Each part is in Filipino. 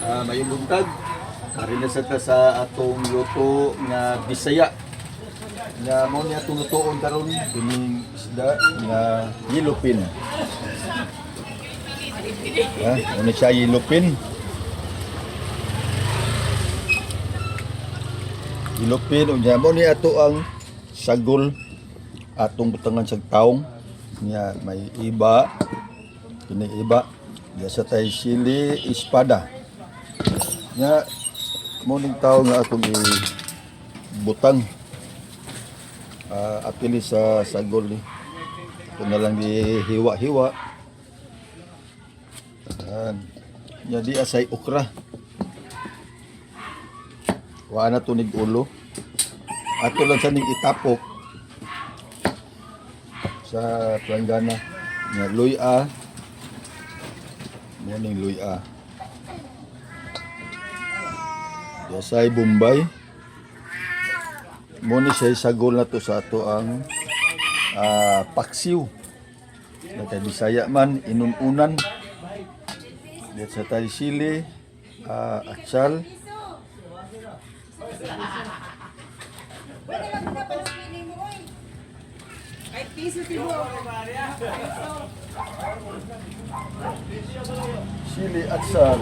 May buntag. Marinasad ka sa atong luto nga Bisaya. Nga mo niya tunutuon karon kining isda nga yellowfin. Ano siya yellowfin? Yellowfin unya mo ni ato ang sagol atong butangan sa taong nya may iba kini iba sa tay sili espada nya mo ning tawo nga atong butang apili sa sagol ni ito na lang hiwa-hiwa nya di asay okra wa na tunig ulo ato lang sa ning itapok sa planggana nga luya mo ning luya yasay Bombay mo ni siya sagol na to sa ato ang paksiw na kay Bisaya man inununan diyan sa tay sili atsal sili atsal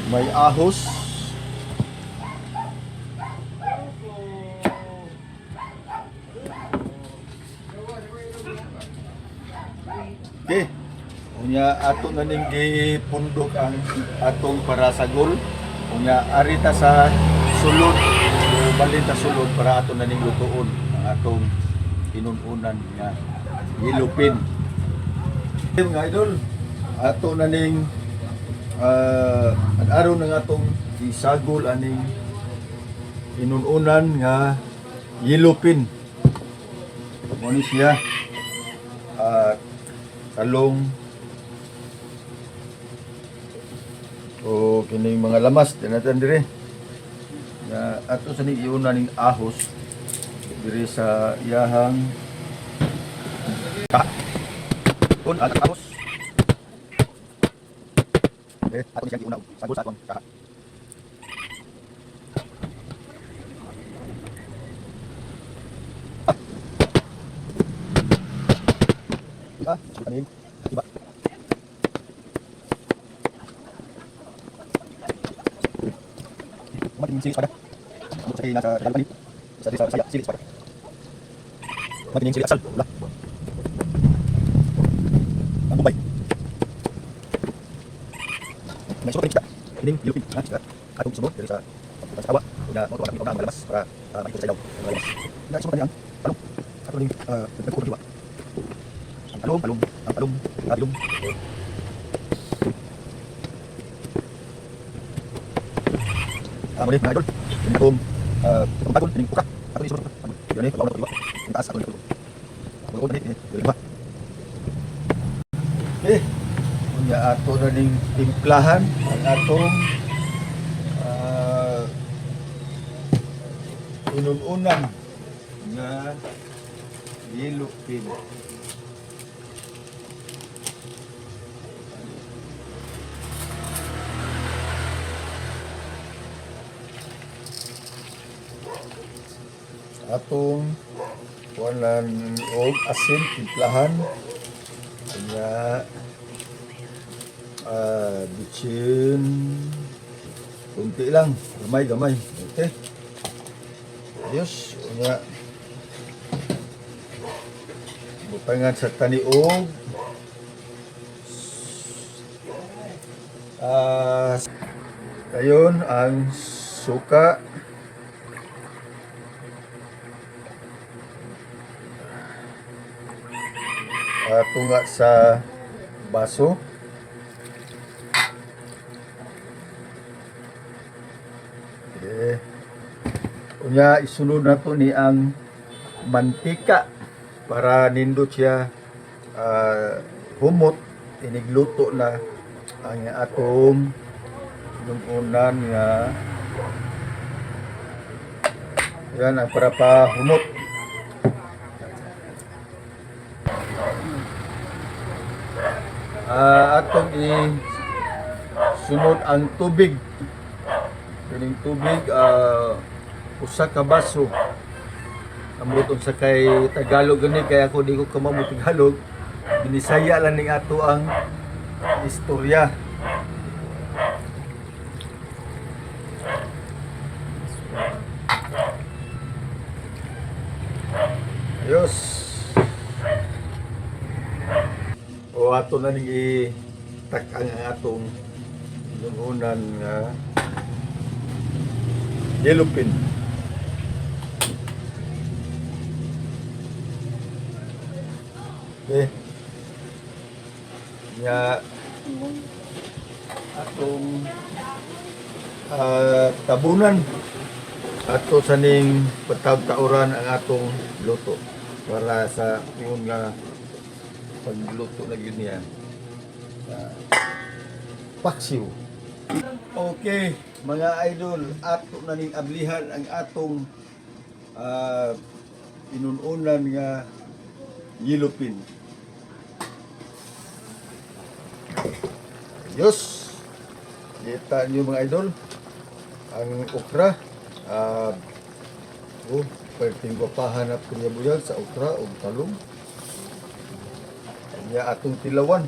may ahos okay unya ato na ning gipundok ang atong para sagol unya arita sa sulod balita sulod para ato na ning lutuon ang atong inununan nga yellowfin nga idol ato na ning ang araw na nga atong isagol aning inununan nga yellowfin mo ni siya talong o kining mga lamas tinatan dire na ato sa ning iuna ning ahos dire sa iyahang kun at ahos ato siyang iuna sagol sa atong kaha kanin iba mating sili espada mo sa nasa dalban sa saya sili espada mating sili asal lah ang Bombay may sukat kita ini yellowfin kita atong sunod dari sa kawa udah mau tuwa kita malabas para makita sa ilaw malabas na sukat niyan talong ato ning nagkuha diba ang talong boleh na idol ini akong pagpagod ini buka ato ni sunod yun eh pagbawa na pagbawa ang taas ato ni pagbawa ini diba unya ato na ning timplahan ang atong inununan nga yellowfin atong walan og asin timplahan kanya bitsin kunti lang gamay okay ayos kanya butangan sa taniog kayon ang suka tunga sa baso okay. Unya isunod na to ni ang mantika para nindot siya humot inigluto na ang atong inununan nga yan ang para pa humot atong Sunod ang tubig. Kining tubig, usa ka baso. Amot unsa kay Tagalog gani kaya ako di ko kamamo Tagalog. Binisaya lang ning ato ang istorya. Ayos. O ato na ning itak ang atong lungunan nga yellow pin. Okay. Nya atong tabunan ato sa ning patawag-tauran ang atong luto para sa yun nga pagluto na yun niya. Paksiw. Okay, mga idol, ato na ning ablihan ang atong inununan nga yellow pin. Diyos, kita niyo mga idol, ang okra, pwedeng papahanap ko niya buyag sa okra o talong. Kanya atong tilawan.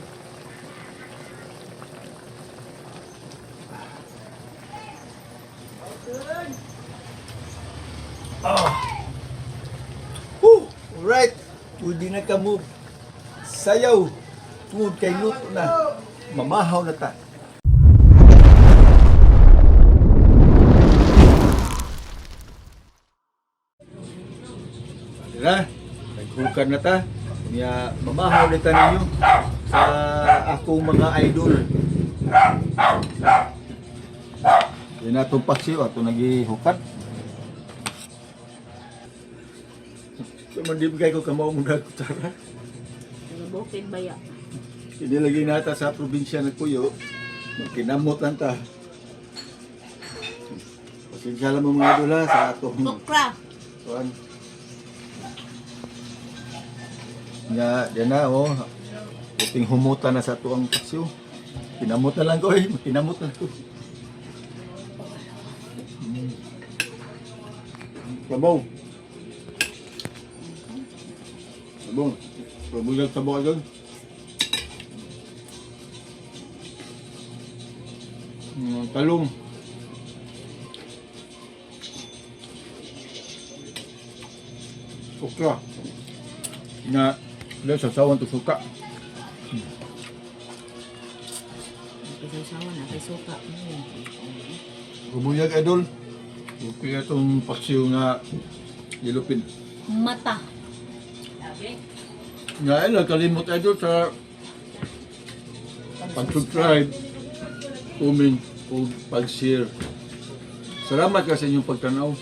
Alright, pwede na ka move. Sayaw, tungod kay luto na. Mamahaw na ta. Dira, naghukan na ta. Kaya mamahaw na ta ninyo sa akong mga idol. Yan na itong paksiw, ito naghihukat. So, mandibigay ko kamaw muna kutsara. Bukid baya. Inilagay nata sa probinsya ng Puyo. Kinamot lang ta. Pasensya lang mo mga idol ha, sa atong Okra. kuan. Nga, yan na oh. Puting humutan na sa tuang paksiw. Kinamot na lang ko eh. Kinamot na lang ko. Sabaw. Sabaw. Pabuyag sabaw agad. Talong. Okra. Na sa sawan to suka. Isaw-sawa na kay suka. Pabuyag idol. Okay itong paksiw nga yellow pin. Mata. Nga kalimot idol sa pag-subscribe, comment o pag-share. Salamat ka sa inyong pagtanaw.